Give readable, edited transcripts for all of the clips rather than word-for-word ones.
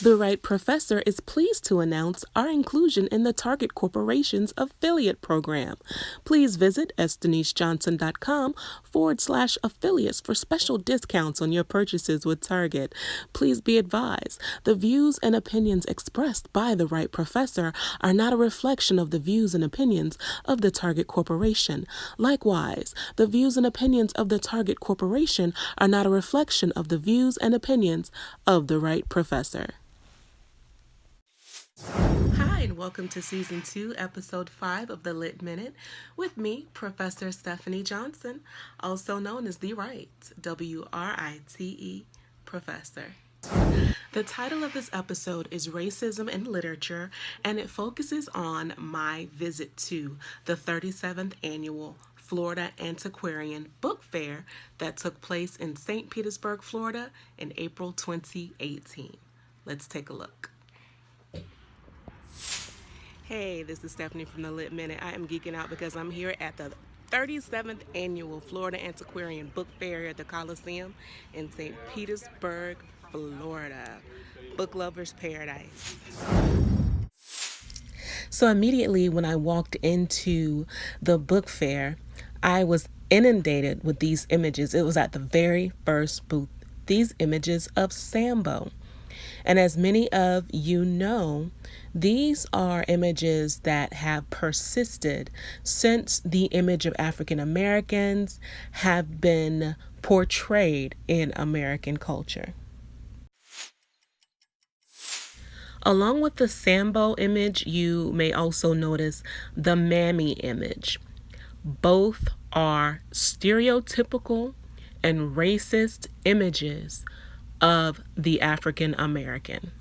The Right Professor is pleased to announce our inclusion in the Target Corporation's affiliate program. Please visit SDeniseJohnson.com/affiliates for special discounts on your purchases with Target. Please be advised, the views and opinions expressed by The Right Professor are not a reflection of the views and opinions of the Target Corporation. Likewise, the views and opinions of the Target Corporation are not a reflection of the views and opinions of The Right Professor. Hi, and welcome to Season 2, Episode 5 of The Lit Minute with me, Professor Stephanie Johnson, also known as The Right, W-R-I-T-E, Professor. The title of this episode is Racism in Literature, and it focuses on my visit to the 37th Annual Florida Antiquarian Book Fair that took place in St. Petersburg, Florida in April 2018. Let's take a look. Hey, this is Stephanie from The Lit Minute. I am geeking out because I'm here at the 37th Annual Florida Antiquarian Book Fair at the Coliseum in St. Petersburg, Florida. Book lovers' paradise. So immediately when I walked into the book fair, I was inundated with these images. It was at the very first booth. These images of Sambo. And as many of you know, these are images that have persisted since the image of African Americans have been portrayed in American culture. Along with the Sambo image, you may also notice the Mammy image. Both are stereotypical and racist images of the African American.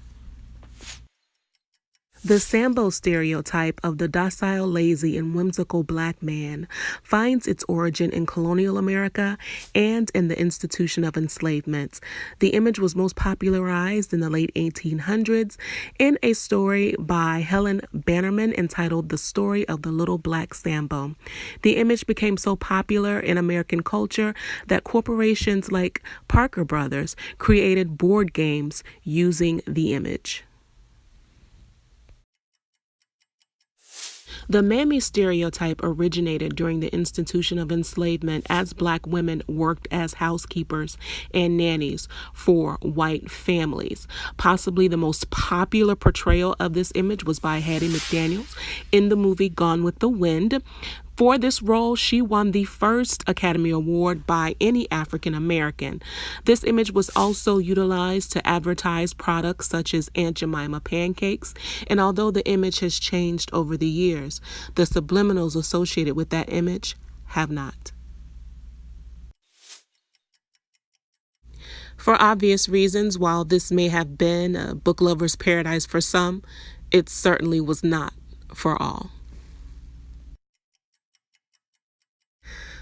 The Sambo stereotype of the docile, lazy, and whimsical black man finds its origin in colonial America and in the institution of enslavement. The image was most popularized in the late 1800s in a story by Helen Bannerman entitled The Story of the Little Black Sambo. The image became so popular in American culture that corporations like Parker Brothers created board games using the image. The Mammy stereotype originated during the institution of enslavement as black women worked as housekeepers and nannies for white families. Possibly the most popular portrayal of this image was by Hattie McDaniels in the movie Gone with the Wind. For this role, she won the first Academy Award by any African American. This image was also utilized to advertise products such as Aunt Jemima pancakes, and although the image has changed over the years, the subliminals associated with that image have not. For obvious reasons, while this may have been a book lover's paradise for some, it certainly was not for all.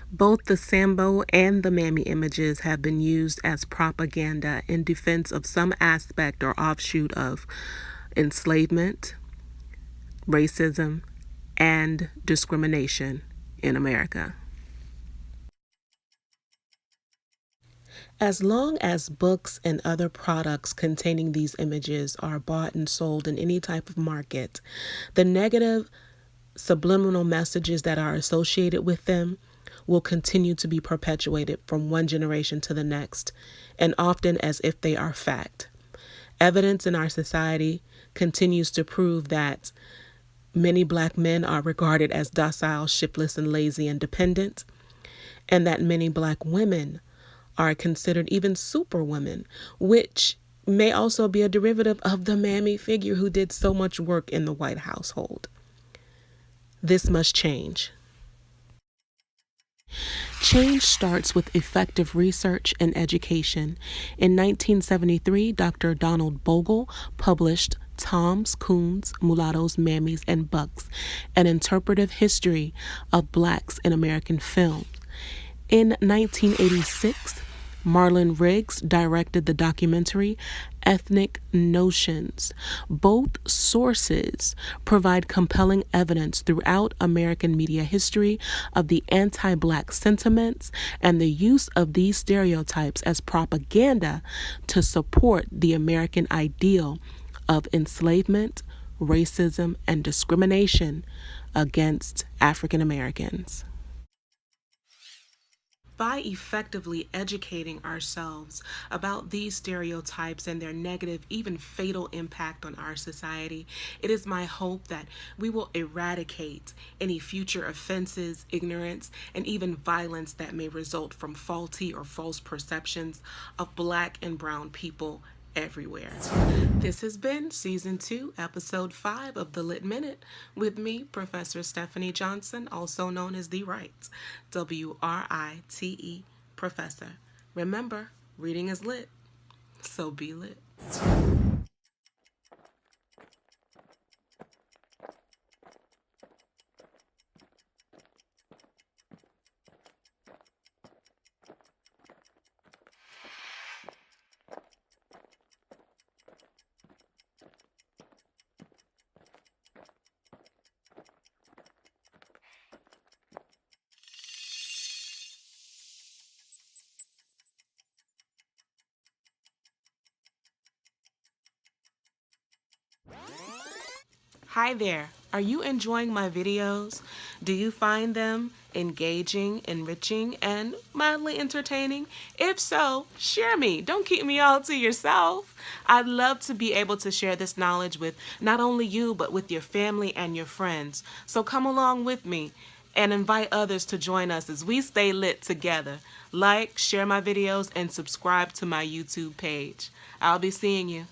Both the Sambo and the Mammy images have been used as propaganda in defense of some aspect or offshoot of enslavement, racism, and discrimination in America. As long as books and other products containing these images are bought and sold in any type of market, the negative subliminal messages that are associated with them will continue to be perpetuated from one generation to the next, and often as if they are fact. Evidence in our society continues to prove that many black men are regarded as docile, shiftless, and lazy and dependent, and that many black women are considered even superwomen, which may also be a derivative of the Mammy figure who did so much work in the white household. This must change. Change starts with effective research and education. In 1973, Dr. Donald Bogle published Toms, Coons, Mulattoes, Mammies, and Bucks, an interpretive history of blacks in American film. In 1986, Marlon Riggs directed the documentary Ethnic Notions. Both sources provide compelling evidence throughout American media history of the anti-Black sentiments and the use of these stereotypes as propaganda to support the American ideal of enslavement, racism, and discrimination against African Americans. By effectively educating ourselves about these stereotypes and their negative, even fatal impact on our society, it is my hope that we will eradicate any future offenses, ignorance, and even violence that may result from faulty or false perceptions of Black and brown people everywhere. This has been Season 2, Episode 5 of The Lit Minute with me, Professor Stephanie Johnson, also known as The Wright, WRITE, Professor. Remember, reading is lit, so be lit. Hi there. Are you enjoying my videos? Do you find them engaging, enriching, and mildly entertaining? If so, share me. Don't keep me all to yourself. I'd love to be able to share this knowledge with not only you, but with your family and your friends. So come along with me and invite others to join us as we stay lit together. Like, share my videos, and subscribe to my YouTube page. I'll be seeing you.